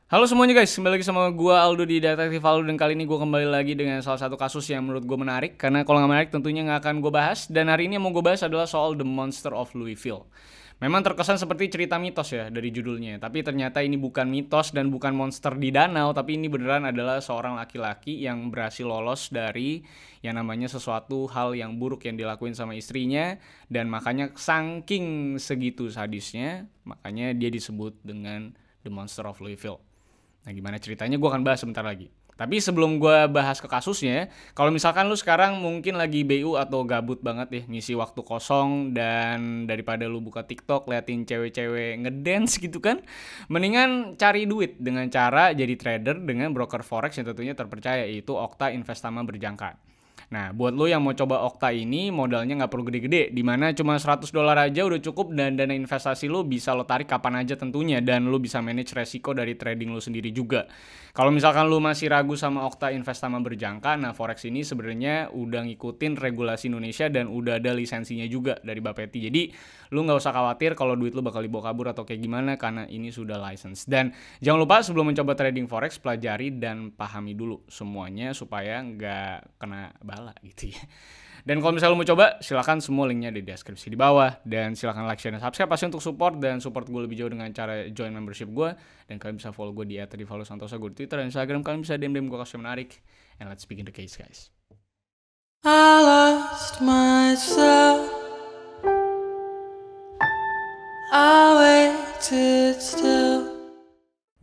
Halo semuanya guys, kembali lagi sama gua Aldo di Detektif Aldo. Dan kali ini gua kembali lagi dengan salah satu kasus yang menurut gue menarik. Karena kalau nggak menarik tentunya nggak akan gue bahas. Dan hari ini yang mau gue bahas adalah soal The Monster of Louisville. Memang terkesan seperti cerita mitos ya dari judulnya. Tapi ternyata ini bukan mitos dan bukan monster di danau. Tapi ini beneran adalah seorang laki-laki yang berhasil lolos dari yang namanya sesuatu hal yang buruk yang dilakuin sama istrinya. Dan makanya saking segitu sadisnya, makanya dia disebut dengan The Monster of Louisville. Nah, gimana ceritanya gue akan bahas sebentar lagi. Tapi sebelum gue bahas ke kasusnya, kalau misalkan lu sekarang mungkin lagi BU atau gabut banget ya, ngisi waktu kosong, dan daripada lu buka TikTok liatin cewek-cewek ngedance gitu kan, mendingan cari duit dengan cara jadi trader dengan broker forex yang tentunya terpercaya, yaitu Okta Investama Berjangka. Nah, buat lo yang mau coba Okta ini, modalnya nggak perlu gede-gede, dimana cuma $100 aja udah cukup, dan dana investasi lo bisa lo tarik kapan aja tentunya, dan lo bisa manage resiko dari trading lo sendiri juga. Kalau misalkan lo masih ragu sama Okta Investama Berjangka, nah forex ini sebenarnya udah ngikutin regulasi Indonesia dan udah ada lisensinya juga dari Bapeti. Jadi lo nggak usah khawatir kalau duit lo bakal dibawa kabur atau kayak gimana, karena ini sudah license. Dan jangan lupa sebelum mencoba trading forex, pelajari dan pahami dulu semuanya supaya nggak kena bala gitu ya. Dan kalau misalnya lo mau coba, silakan semua linknya di deskripsi di bawah. Dan silakan like, share, dan subscribe pasti untuk support. Dan support gue lebih jauh dengan cara join membership gue. Dan kalian bisa follow gue di @rivaldosantosa, gue di Twitter dan Instagram. Kalian bisa DM gue kasus yang menarik. And let's begin the case, guys. I lost myself. I waited still.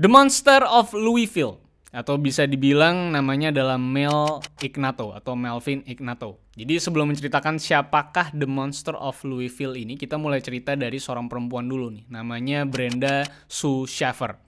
The Monster of Louisville, atau bisa dibilang namanya adalah Mel Ignato atau Melvin Ignato. Jadi sebelum menceritakan siapakah The Monster of Louisville ini, kita mulai cerita dari seorang perempuan dulu nih. Namanya Brenda Sue Shaffer.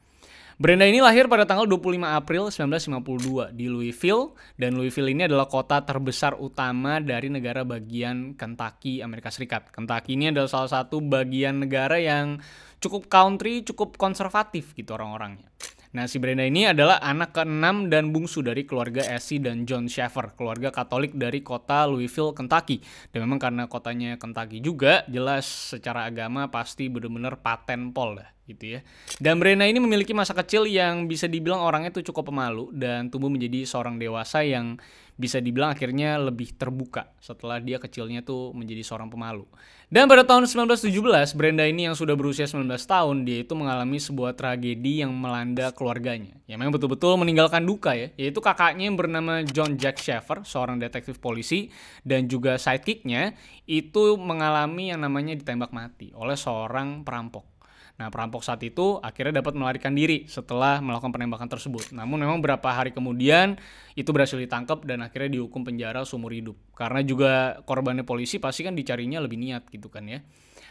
Brenda ini lahir pada tanggal 25 April 1952 di Louisville, dan Louisville ini adalah kota terbesar utama dari negara bagian Kentucky, Amerika Serikat. Kentucky ini adalah salah satu bagian negara yang cukup country, cukup konservatif gitu orang-orangnya. Nah, si Brenda ini adalah anak ke-6 dan bungsu dari keluarga Essie dan John Shaffer, keluarga Katolik dari kota Louisville, Kentucky. Dan memang karena kotanya Kentucky juga, jelas secara agama pasti benar-benar paten pol dah gitu ya. Dan Brenda ini memiliki masa kecil yang bisa dibilang orangnya tuh cukup pemalu, dan tumbuh menjadi seorang dewasa yang bisa dibilang akhirnya lebih terbuka setelah dia kecilnya tuh menjadi seorang pemalu. Dan pada tahun 1917, Brenda ini yang sudah berusia 19 tahun, dia itu mengalami sebuah tragedi yang melanda keluarganya. Ya memang betul-betul meninggalkan duka ya, yaitu kakaknya yang bernama John Jack Shaffer, seorang detektif polisi, dan juga sidekicknya itu mengalami yang namanya ditembak mati oleh seorang perampok. Nah, perampok saat itu akhirnya dapat melarikan diri setelah melakukan penembakan tersebut. Namun memang beberapa hari kemudian itu berhasil ditangkap dan akhirnya dihukum penjara seumur hidup. Karena juga korbannya polisi pasti kan dicarinya lebih niat gitu kan ya.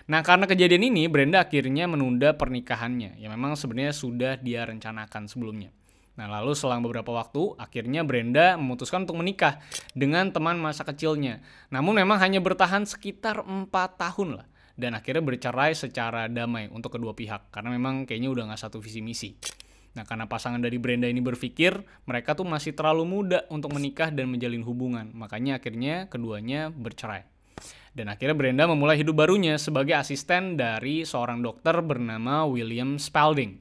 Nah, karena kejadian ini Brenda akhirnya menunda pernikahannya. Ya memang sebenarnya sudah dia rencanakan sebelumnya. Nah, lalu selang beberapa waktu, akhirnya Brenda memutuskan untuk menikah dengan teman masa kecilnya. Namun memang hanya bertahan sekitar 4 tahun lah. Dan akhirnya bercerai secara damai untuk kedua pihak, karena memang kayaknya udah gak satu visi misi. Nah, karena pasangan dari Brenda ini berpikir mereka tuh masih terlalu muda untuk menikah dan menjalin hubungan, makanya akhirnya keduanya bercerai. Dan akhirnya Brenda memulai hidup barunya sebagai asisten dari seorang dokter bernama William Spalding.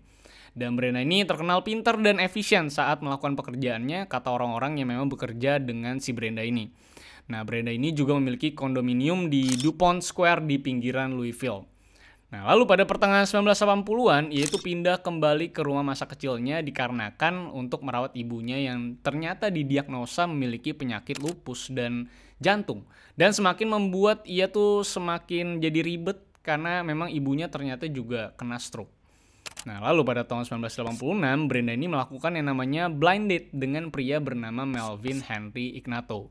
Dan Brenda ini terkenal pintar dan efisien saat melakukan pekerjaannya, kata orang-orang yang memang bekerja dengan si Brenda ini. Nah, Brenda ini juga memiliki kondominium di DuPont Square di pinggiran Louisville. Nah, lalu pada pertengahan 1980-an, ia itu pindah kembali ke rumah masa kecilnya dikarenakan untuk merawat ibunya yang ternyata didiagnosa memiliki penyakit lupus dan jantung. Dan semakin membuat ia tuh semakin jadi ribet karena memang ibunya ternyata juga kena stroke. Nah, lalu pada tahun 1986, Brenda ini melakukan yang namanya blind date dengan pria bernama Melvin Henry Ignato.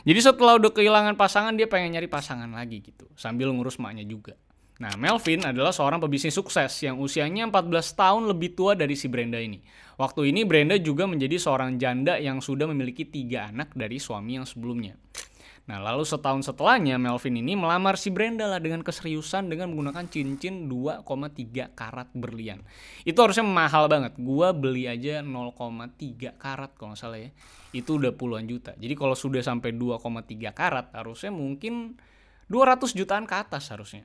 Jadi setelah udah kehilangan pasangan, dia pengen nyari pasangan lagi gitu, sambil ngurus maknya juga. Nah, Melvin adalah seorang pebisnis sukses yang usianya 14 tahun lebih tua dari si Brenda ini. Waktu ini Brenda juga menjadi seorang janda yang sudah memiliki 3 anak dari suami yang sebelumnya. Nah, lalu setahun setelahnya Melvin ini melamar si Brenda lah dengan keseriusan dengan menggunakan cincin 2,3 karat berlian. Itu harusnya mahal banget. Gua beli aja 0,3 karat kalau nggak salah ya. Itu udah puluhan juta. Jadi kalau sudah sampai 2,3 karat harusnya mungkin 200 jutaan ke atas harusnya.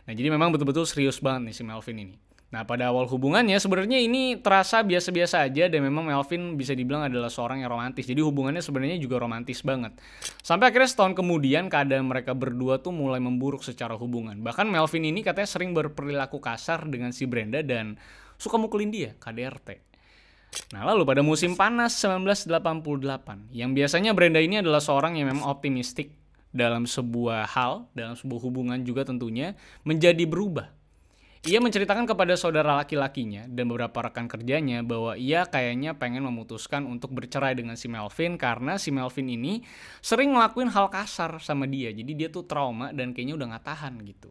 Nah, jadi memang betul-betul serius banget nih si Melvin ini. Nah, pada awal hubungannya sebenarnya ini terasa biasa-biasa aja dan memang Melvin bisa dibilang adalah seorang yang romantis. Jadi hubungannya sebenarnya juga romantis banget. Sampai akhirnya setahun kemudian keadaan mereka berdua tuh mulai memburuk secara hubungan. Bahkan Melvin ini katanya sering berperilaku kasar dengan si Brenda dan suka mukulin dia, KDRT. Nah, lalu pada musim panas 1988, yang biasanya Brenda ini adalah seorang yang memang optimistik dalam sebuah hal, dalam sebuah hubungan juga tentunya, menjadi berubah. Ia menceritakan kepada saudara laki-lakinya dan beberapa rekan kerjanya bahwa ia kayaknya pengen memutuskan untuk bercerai dengan si Melvin karena si Melvin ini sering ngelakuin hal kasar sama dia. Jadi dia tuh trauma dan kayaknya udah gak tahan gitu.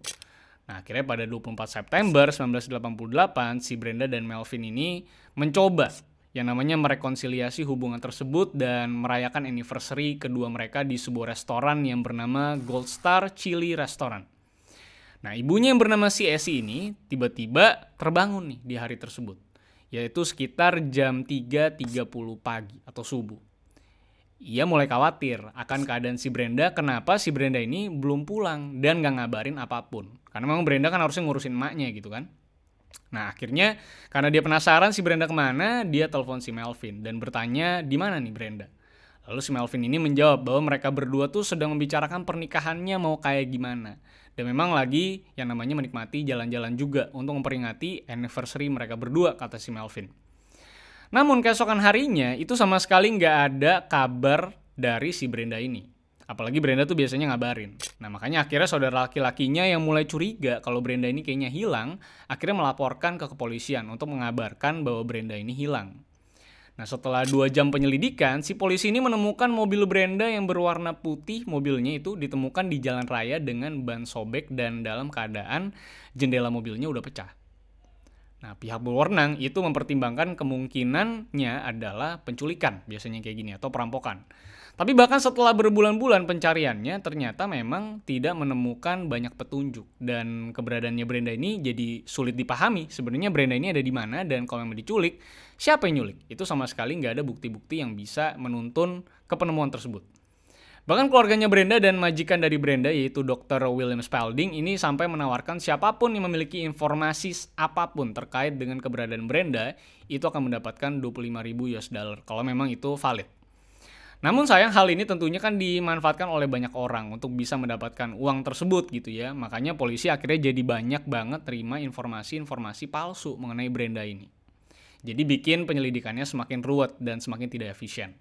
Nah, akhirnya pada 24 September 1988, si Brenda dan Melvin ini mencoba yang namanya merekonsiliasi hubungan tersebut dan merayakan anniversary kedua mereka di sebuah restoran yang bernama Gold Star Chili Restaurant. Nah, ibunya yang bernama si Essie ini tiba-tiba terbangun nih di hari tersebut, yaitu sekitar jam 3.30 pagi atau subuh. Ia mulai khawatir akan keadaan si Brenda, kenapa si Brenda ini belum pulang dan gak ngabarin apapun. Karena memang Brenda kan harusnya ngurusin emaknya gitu kan. Nah, akhirnya karena dia penasaran si Brenda kemana, dia telepon si Melvin dan bertanya di mana nih Brenda. Lalu si Melvin ini menjawab bahwa mereka berdua tuh sedang membicarakan pernikahannya mau kayak gimana. Dan memang lagi yang namanya menikmati jalan-jalan juga untuk memperingati anniversary mereka berdua, kata si Melvin. Namun keesokan harinya itu sama sekali nggak ada kabar dari si Brenda ini. Apalagi Brenda tuh biasanya ngabarin. Nah, makanya akhirnya saudara laki-lakinya yang mulai curiga kalau Brenda ini kayaknya hilang, akhirnya melaporkan ke kepolisian untuk mengabarkan bahwa Brenda ini hilang. Nah, setelah 2 jam penyelidikan, si polisi ini menemukan mobil Brenda yang berwarna putih. Mobilnya itu ditemukan di jalan raya dengan ban sobek dan dalam keadaan jendela mobilnya udah pecah. Nah, pihak berwenang itu mempertimbangkan kemungkinannya adalah penculikan, biasanya kayak gini, atau perampokan. Tapi bahkan setelah berbulan-bulan pencariannya, ternyata memang tidak menemukan banyak petunjuk. Dan keberadaannya Brenda ini jadi sulit dipahami. Sebenarnya Brenda ini ada di mana dan kalau memang diculik, siapa yang nyulik? Itu sama sekali nggak ada bukti-bukti yang bisa menuntun ke penemuan tersebut. Bahkan keluarganya Brenda dan majikan dari Brenda yaitu Dr. William Spalding ini sampai menawarkan siapapun yang memiliki informasi apapun terkait dengan keberadaan Brenda itu akan mendapatkan 25.000 US dollar kalau memang itu valid. Namun sayang hal ini tentunya kan dimanfaatkan oleh banyak orang untuk bisa mendapatkan uang tersebut gitu ya. Makanya polisi akhirnya jadi banyak banget terima informasi-informasi palsu mengenai Brenda ini. Jadi bikin penyelidikannya semakin ruwet dan semakin tidak efisien.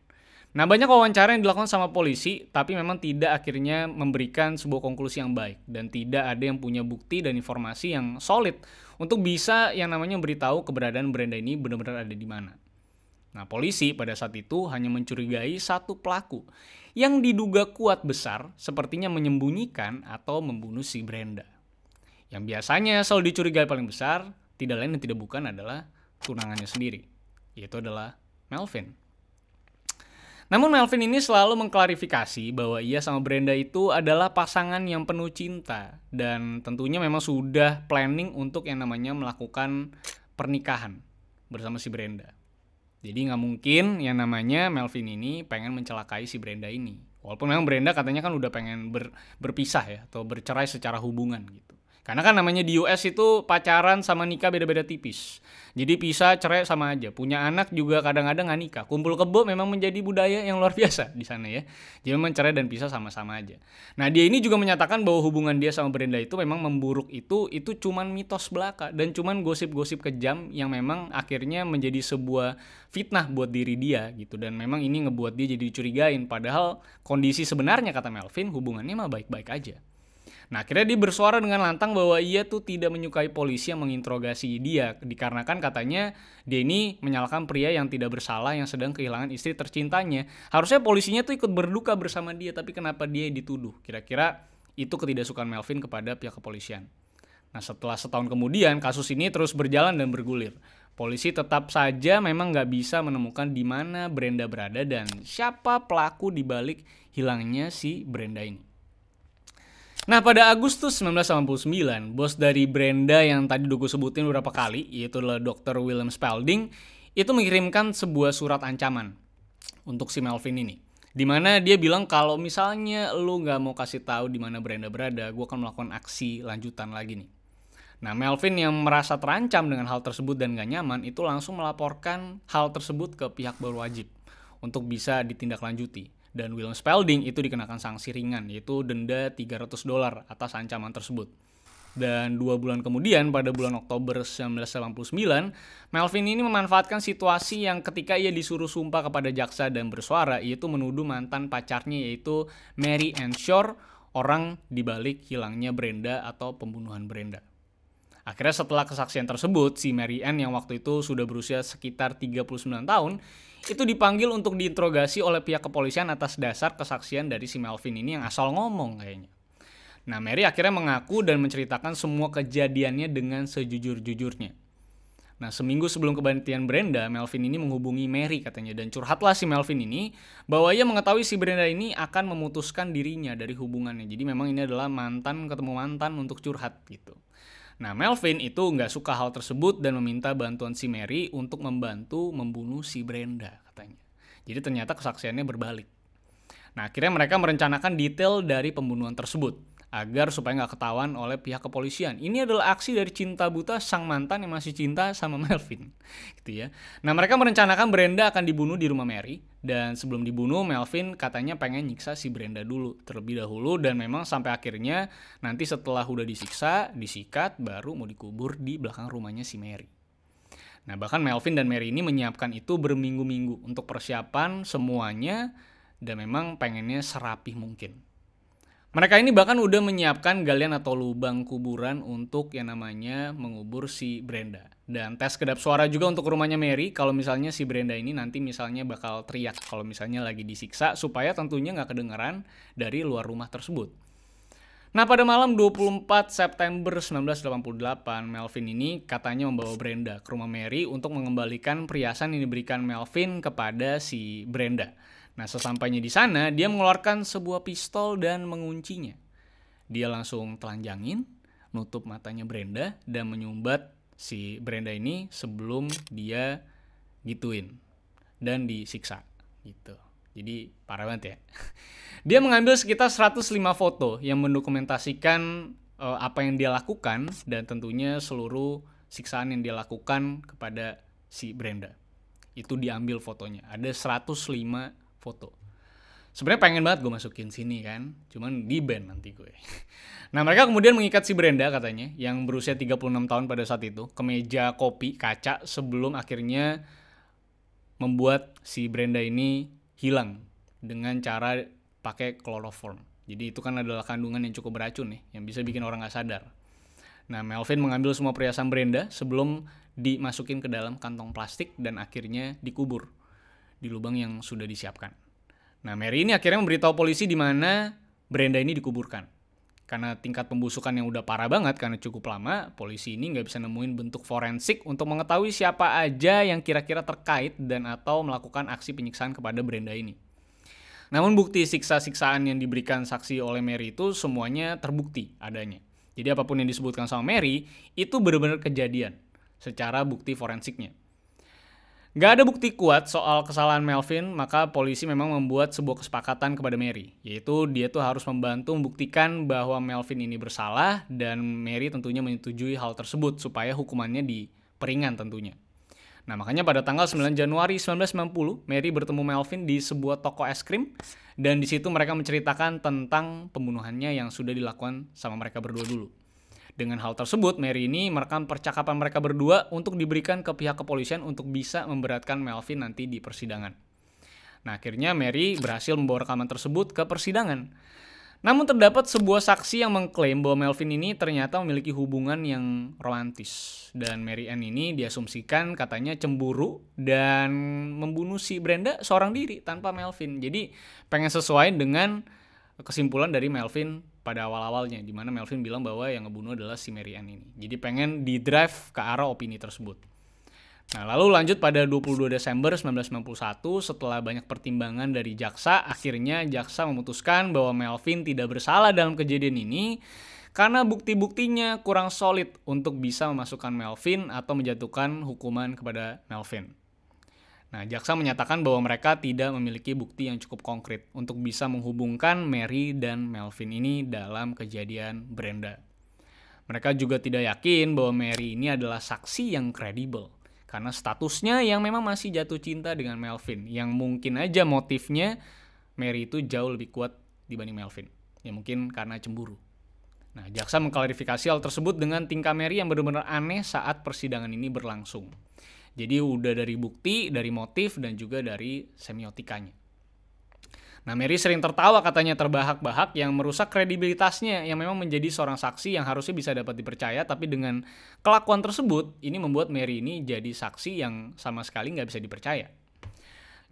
Nah, banyak wawancara yang dilakukan sama polisi, tapi memang tidak akhirnya memberikan sebuah konklusi yang baik. Dan tidak ada yang punya bukti dan informasi yang solid untuk bisa yang namanya beritahu keberadaan Brenda ini benar-benar ada di mana. Nah, polisi pada saat itu hanya mencurigai satu pelaku yang diduga kuat besar sepertinya menyembunyikan atau membunuh si Brenda. Yang biasanya selalu dicurigai paling besar, tidak lain dan tidak bukan adalah tunangannya sendiri, yaitu adalah Melvin. Namun Melvin ini selalu mengklarifikasi bahwa ia sama Brenda itu adalah pasangan yang penuh cinta dan tentunya memang sudah planning untuk yang namanya melakukan pernikahan bersama si Brenda. Jadi nggak mungkin yang namanya Melvin ini pengen mencelakai si Brenda ini. Walaupun memang Brenda katanya kan udah pengen berpisah ya atau bercerai secara hubungan gitu. Karena kan namanya di US itu pacaran sama nikah beda-beda tipis. Jadi pisah, cerai sama aja. Punya anak juga kadang-kadang nggak nikah. Kumpul kebo memang menjadi budaya yang luar biasa di sana ya. Jadi memang cerai dan pisah sama-sama aja. Nah, dia ini juga menyatakan bahwa hubungan dia sama Brenda itu memang memburuk itu cuman mitos belaka dan cuman gosip-gosip kejam yang memang akhirnya menjadi sebuah fitnah buat diri dia gitu. Dan memang ini ngebuat dia jadi dicurigain. Padahal kondisi sebenarnya kata Melvin hubungannya mah baik-baik aja. Nah, akhirnya dia bersuara dengan lantang bahwa ia tuh tidak menyukai polisi yang menginterogasi dia dikarenakan katanya dia ini menyalahkan pria yang tidak bersalah yang sedang kehilangan istri tercintanya. Harusnya polisinya tuh ikut berduka bersama dia, tapi kenapa dia dituduh? Kira-kira itu ketidaksukaan Melvin kepada pihak kepolisian. Nah, setelah setahun kemudian kasus ini terus berjalan dan bergulir. Polisi tetap saja memang nggak bisa menemukan di mana Brenda berada dan siapa pelaku di balik hilangnya si Brenda ini. Nah, pada Agustus 1989, bos dari Brenda yang tadi udah gue sebutin beberapa kali, yaitu adalah Dr. William Spalding, itu mengirimkan sebuah surat ancaman untuk si Melvin ini. Dimana dia bilang kalau misalnya lu gak mau kasih tahu di mana Brenda berada, gue akan melakukan aksi lanjutan lagi nih. Nah, Melvin yang merasa terancam dengan hal tersebut dan gak nyaman itu langsung melaporkan hal tersebut ke pihak berwajib untuk bisa ditindaklanjuti. Dan William Spalding itu dikenakan sanksi ringan, yaitu denda $300 atas ancaman tersebut. Dan 2 bulan kemudian, pada bulan Oktober 1989, Melvin ini memanfaatkan situasi yang ketika ia disuruh sumpah kepada jaksa dan bersuara, yaitu menuduh mantan pacarnya yaitu Mary Ann Shore, orang dibalik hilangnya Brenda atau pembunuhan Brenda. Akhirnya setelah kesaksian tersebut, si Mary Ann yang waktu itu sudah berusia sekitar 39 tahun, itu dipanggil untuk diinterogasi oleh pihak kepolisian atas dasar kesaksian dari si Melvin ini yang asal ngomong kayaknya. Nah, Mary akhirnya mengaku dan menceritakan semua kejadiannya dengan sejujur-jujurnya. Nah, seminggu sebelum kematian Brenda, Melvin ini menghubungi Mary katanya, dan curhatlah si Melvin ini bahwa ia mengetahui si Brenda ini akan memutuskan dirinya dari hubungannya. Jadi memang ini adalah mantan ketemu mantan untuk curhat gitu. Nah, Melvin itu nggak suka hal tersebut dan meminta bantuan si Mary untuk membantu membunuh si Brenda katanya. Jadi ternyata kesaksiannya berbalik. Nah, akhirnya mereka merencanakan detail dari pembunuhan tersebut agar supaya nggak ketahuan oleh pihak kepolisian. Ini adalah aksi dari cinta buta sang mantan yang masih cinta sama Melvin, gitu ya. Nah, mereka merencanakan Brenda akan dibunuh di rumah Mary, dan sebelum dibunuh Melvin katanya pengen nyiksa si Brenda dulu terlebih dahulu, dan memang sampai akhirnya nanti setelah udah disiksa, disikat, baru mau dikubur di belakang rumahnya si Mary. Nah, bahkan Melvin dan Mary ini menyiapkan itu berminggu-minggu untuk persiapan semuanya, dan memang pengennya serapih mungkin. Mereka ini bahkan udah menyiapkan galian atau lubang kuburan untuk yang namanya mengubur si Brenda. Dan tes kedap suara juga untuk rumahnya Mary kalau misalnya si Brenda ini nanti misalnya bakal teriak kalau misalnya lagi disiksa, supaya tentunya nggak kedengeran dari luar rumah tersebut. Nah, pada malam 24 September 1988, Melvin ini katanya membawa Brenda ke rumah Mary untuk mengembalikan perhiasan yang diberikan Melvin kepada si Brenda. Nah, sesampainya di sana, dia mengeluarkan sebuah pistol dan menguncinya. Dia langsung telanjangin, nutup matanya Brenda, dan menyumbat si Brenda ini sebelum dia gituin dan disiksa gitu. Jadi parah banget ya. Dia mengambil sekitar 105 foto yang mendokumentasikan apa yang dia lakukan dan tentunya seluruh siksaan yang dia lakukan kepada si Brenda. Itu diambil fotonya. Ada 105 foto. Sebenarnya pengen banget gue masukin sini kan, cuman di ban nanti gue. Nah, mereka kemudian mengikat si Brenda katanya, yang berusia 36 tahun pada saat itu, ke meja kopi kaca sebelum akhirnya membuat si Brenda ini hilang dengan cara pakai chloroform. Jadi itu kan adalah kandungan yang cukup beracun nih, yang bisa bikin orang gak sadar. Nah, Melvin mengambil semua perhiasan Brenda sebelum dimasukin ke dalam kantong plastik dan akhirnya dikubur di lubang yang sudah disiapkan. Nah, Mary ini akhirnya memberitahu polisi di mana Brenda ini dikuburkan. Karena tingkat pembusukan yang udah parah banget karena cukup lama, polisi ini nggak bisa nemuin bentuk forensik untuk mengetahui siapa aja yang kira-kira terkait dan atau melakukan aksi penyiksaan kepada Brenda ini. Namun bukti siksa-siksaan yang diberikan saksi oleh Mary itu semuanya terbukti adanya. Jadi apapun yang disebutkan sama Mary itu benar-benar kejadian secara bukti forensiknya. Gak ada bukti kuat soal kesalahan Melvin, maka polisi memang membuat sebuah kesepakatan kepada Mary, yaitu dia tuh harus membantu membuktikan bahwa Melvin ini bersalah, dan Mary tentunya menyetujui hal tersebut supaya hukumannya diperingan tentunya. Nah, makanya pada tanggal 9 Januari 1990, Mary bertemu Melvin di sebuah toko es krim, dan di situ mereka menceritakan tentang pembunuhannya yang sudah dilakukan sama mereka berdua dulu. Dengan hal tersebut, Mary ini merekam percakapan mereka berdua untuk diberikan ke pihak kepolisian untuk bisa memberatkan Melvin nanti di persidangan. Nah, akhirnya Mary berhasil membawa rekaman tersebut ke persidangan. Namun terdapat sebuah saksi yang mengklaim bahwa Melvin ini ternyata memiliki hubungan yang romantis. Dan Mary Ann ini diasumsikan katanya cemburu dan membunuh si Brenda seorang diri tanpa Melvin. Jadi pengen sesuai dengan kesimpulan dari Melvin pada awal-awalnya, di mana Melvin bilang bahwa yang ngebunuh adalah si Mary Ann ini. Jadi pengen di-drive ke arah opini tersebut. Nah, lalu lanjut pada 22 Desember 1991, setelah banyak pertimbangan dari jaksa, akhirnya jaksa memutuskan bahwa Melvin tidak bersalah dalam kejadian ini karena bukti-buktinya kurang solid untuk bisa memasukkan Melvin atau menjatuhkan hukuman kepada Melvin. Nah, jaksa menyatakan bahwa mereka tidak memiliki bukti yang cukup konkret untuk bisa menghubungkan Mary dan Melvin ini dalam kejadian Brenda. Mereka juga tidak yakin bahwa Mary ini adalah saksi yang kredibel karena statusnya yang memang masih jatuh cinta dengan Melvin, yang mungkin aja motifnya Mary itu jauh lebih kuat dibanding Melvin. Ya mungkin karena cemburu. Nah, jaksa mengklarifikasi hal tersebut dengan tingkah Mary yang benar-benar aneh saat persidangan ini berlangsung. Jadi udah dari bukti, dari motif, dan juga dari semiotikanya. Nah, Mary sering tertawa katanya terbahak-bahak yang merusak kredibilitasnya yang memang menjadi seorang saksi yang harusnya bisa dapat dipercaya, tapi dengan kelakuan tersebut, ini membuat Mary ini jadi saksi yang sama sekali nggak bisa dipercaya.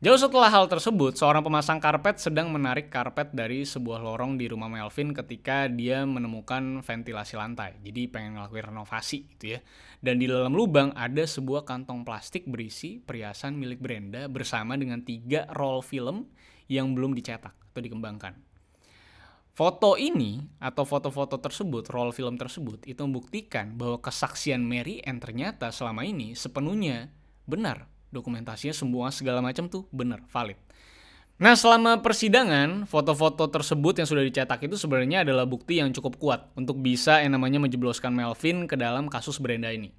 Jauh setelah hal tersebut, seorang pemasang karpet sedang menarik karpet dari sebuah lorong di rumah Melvin ketika dia menemukan ventilasi lantai. Jadi pengen ngelakuin renovasi gitu ya. Dan di dalam lubang ada sebuah kantong plastik berisi perhiasan milik Brenda bersama dengan 3 roll film yang belum dicetak atau dikembangkan. Foto ini atau foto-foto tersebut, roll film tersebut, itu membuktikan bahwa kesaksian Mary Ann ternyata selama ini sepenuhnya benar. Dokumentasinya semua segala macam tuh benar, valid. Nah, selama persidangan, foto-foto tersebut yang sudah dicetak itu sebenarnya adalah bukti yang cukup kuat untuk bisa yang namanya menjebloskan Melvin ke dalam kasus Brenda ini.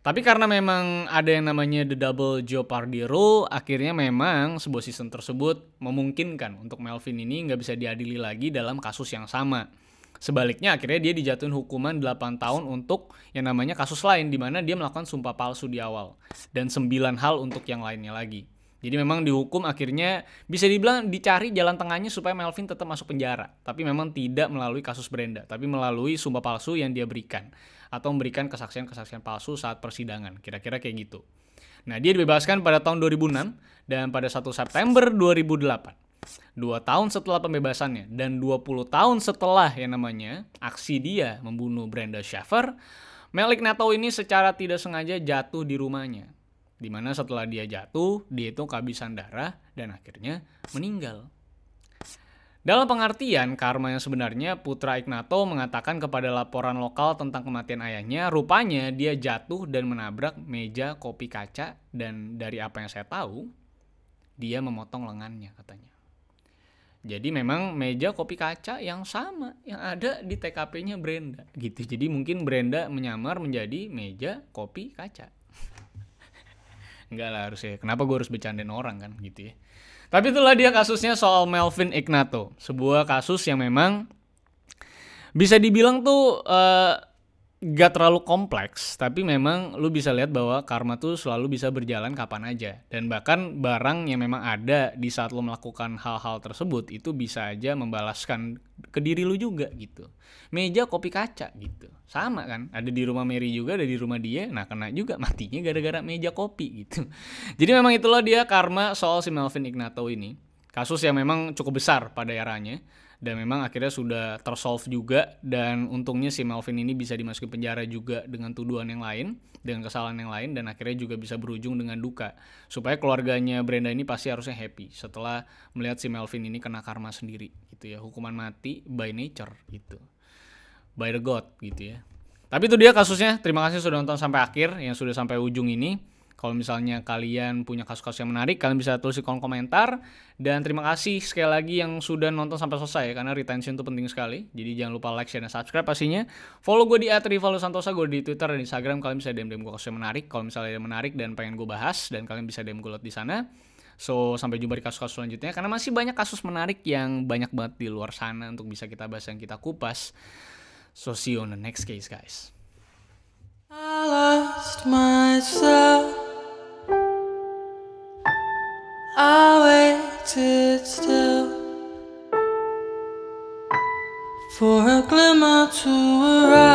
Tapi karena memang ada yang namanya the double jeopardy rule, akhirnya memang sebuah sistem tersebut memungkinkan untuk Melvin ini nggak bisa diadili lagi dalam kasus yang sama. Sebaliknya akhirnya dia dijatuhin hukuman 8 tahun untuk yang namanya kasus lain di mana dia melakukan sumpah palsu di awal. Dan 9 hal untuk yang lainnya lagi. Jadi memang dihukum akhirnya bisa dibilang dicari jalan tengahnya supaya Melvin tetap masuk penjara. Tapi memang tidak melalui kasus Brenda, tapi melalui sumpah palsu yang dia berikan. Atau memberikan kesaksian-kesaksian palsu saat persidangan. Kira-kira kayak gitu. Nah, dia dibebaskan pada tahun 2006 dan pada 1 September 2008. 2 tahun setelah pembebasannya dan 20 tahun setelah yang namanya aksi dia membunuh Brenda Shaffer, Mel Ignatou ini secara tidak sengaja jatuh di rumahnya. Dimana setelah dia jatuh, dia itu kehabisan darah dan akhirnya meninggal. Dalam pengertian karma yang sebenarnya, Putra Ignatou mengatakan kepada laporan lokal tentang kematian ayahnya, rupanya dia jatuh dan menabrak meja kopi kaca dan dari apa yang saya tahu, dia memotong lengannya katanya. Jadi memang meja kopi kaca yang sama yang ada di TKP-nya Brenda gitu. Jadi mungkin Brenda menyamar menjadi meja kopi kaca. Enggak lah harusnya. Kenapa gue harus bercandain orang kan gitu ya. Tapi itulah dia kasusnya soal Melvin Ignatou. Sebuah kasus yang memang bisa dibilang tuh gak terlalu kompleks. Tapi memang lu bisa lihat bahwa karma tuh selalu bisa berjalan kapan aja. Dan bahkan barang yang memang ada di saat lu melakukan hal-hal tersebut itu bisa aja membalaskan ke diri lu juga gitu. Meja kopi kaca gitu. Sama kan, ada di rumah Mary juga, ada di rumah dia. Nah kena juga matinya gara-gara meja kopi gitu. Jadi memang itulah dia karma soal si Melvin Ignatou ini. Kasus yang memang cukup besar pada eranya. Dan memang akhirnya sudah tersolve juga. Dan untungnya si Melvin ini bisa dimasuki penjara juga dengan tuduhan yang lain. Dengan kesalahan yang lain. Dan akhirnya juga bisa berujung dengan duka. Supaya keluarganya Brenda ini pasti harusnya happy setelah melihat si Melvin ini kena karma sendiri gitu ya. Hukuman mati by nature gitu. By the God gitu ya. Tapi itu dia kasusnya. Terima kasih sudah nonton sampai akhir, yang sudah sampai ujung ini. Kalau misalnya kalian punya kasus-kasus yang menarik, kalian bisa tulis di kolom komentar. Dan terima kasih sekali lagi yang sudah nonton sampai selesai, karena retention itu penting sekali. Jadi jangan lupa like, share, dan subscribe pastinya. Follow gue di @rivaldosantosa, gue di Twitter dan Instagram. Kalian bisa DM gue kasus yang menarik. Kalau misalnya ada yang menarik dan pengen gue bahas, dan kalian bisa DM gue di sana. So, sampai jumpa di kasus-kasus selanjutnya. Karena masih banyak kasus menarik yang banyak banget di luar sana untuk bisa kita bahas dan kita kupas. So see you on the next case, guys. I lost myself. I waited still for a glimmer to arrive.